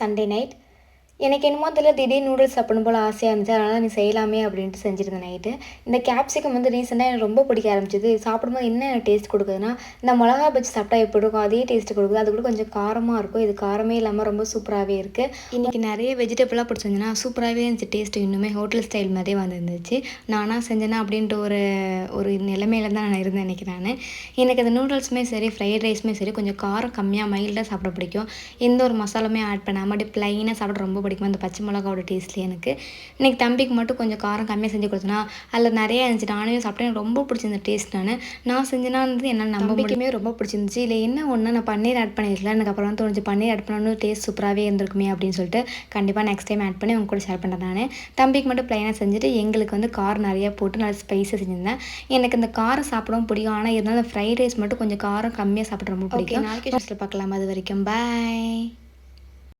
Sunday night. எனக்கு என்னமோ தெரியல, திடீர்னு நூடுல்ஸ் சாப்பிடணும் போல் ஆசையாக இருந்துச்சு. அதனால் நீ செய்யலாமே அப்படின்ட்டு செஞ்சுருந்தேன் நைட்டு. இந்த கேப்சிகம் வந்து ரீசெண்டாக எனக்கு ரொம்ப பிடிக்க ஆரம்பிச்சிது. சாப்பிடும்போது என்ன டேஸ்ட் கொடுக்குதுன்னா, இந்த மிளகா பஜ்ஜி சாப்பிட்டா எப்படி இருக்கும் அதே டேஸ்ட்டு கொடுக்குது. அது கூட கொஞ்சம் காரமாக இருக்கும். இது காரமே இல்லாமல் ரொம்ப சூப்பராகவே இருக்குது. இன்றைக்கி நிறைய வெஜிடபிளாக பிடிச்சிருந்துச்சுன்னா சூப்பராகவே இருந்துச்சு. டேஸ்ட்டு இன்னுமே ஹோட்டல் ஸ்டைல் மாதிரியே வந்துருந்துச்சு. நானாக செஞ்சேன்னா அப்படின்ட்டு ஒரு நிலைமையில தான் நான் இருந்தேன் இன்றைக்கி நான். எனக்கு அந்த நூடுல்ஸுமே சரி, ஃப்ரைட் ரைஸுமே சரி, கொஞ்சம் காரம் கம்மியாக மைல்டாக சாப்பிட பிடிக்கும். எந்த ஒரு மசாலாமே ஆட் பண்ணாமல் அப்படியே ப்ளைனாக சாப்பிட ரொம்ப பிடிக்கும். அந்த பச்சை மிளகாவோட டேஸ்ட்லேயே எனக்கு இன்றைக்கி தம்பிக்கு மட்டும் கொஞ்சம் காரம் கம்மியாக செஞ்சு கொடுத்தேன்னா அதில் நிறையா இருந்துச்சு. நானே சாப்பிட்டேன். எனக்கு ரொம்ப பிடிச்சிருந்த டேஸ்ட். நான் செஞ்சேன்னா வந்து என்னால் நம்பிக்கையுமே ரொம்ப பிடிச்சிருந்துச்சு. இல்லை என்ன ஒன்று நான் பன்னீர் ஆட் பண்ணியிருக்கல, எனக்கு அப்புறம் தோணுச்சு பன்னீர் ஆட் பண்ணணும் டேஸ்ட் சூப்பராகவே இருந்திருக்குமே அப்படின்னு சொல்லிட்டு கண்டிப்பாக நெக்ஸ்ட் டைம் ஆட் பண்ணி உங்க கூட ஷேர் பண்ணுறேன். நான் தம்பிக்கு மட்டும் ப்ளைனாக செஞ்சுட்டு எங்களுக்கு வந்து காரம் நிறையா போட்டு நல்லா ஸ்பைஸாக செஞ்சுருந்தேன். எனக்கு இந்த காரம் சாப்பிடவும் பிடிக்கும். ஆனால் இருந்தாலும் ஃப்ரைட் ரைஸ் மட்டும் கொஞ்சம் காரம் கம்மியாக சாப்பிட ரொம்ப பிடிக்கும். நாளைக்கு பார்க்கலாம். அது வரைக்கும் பாய்.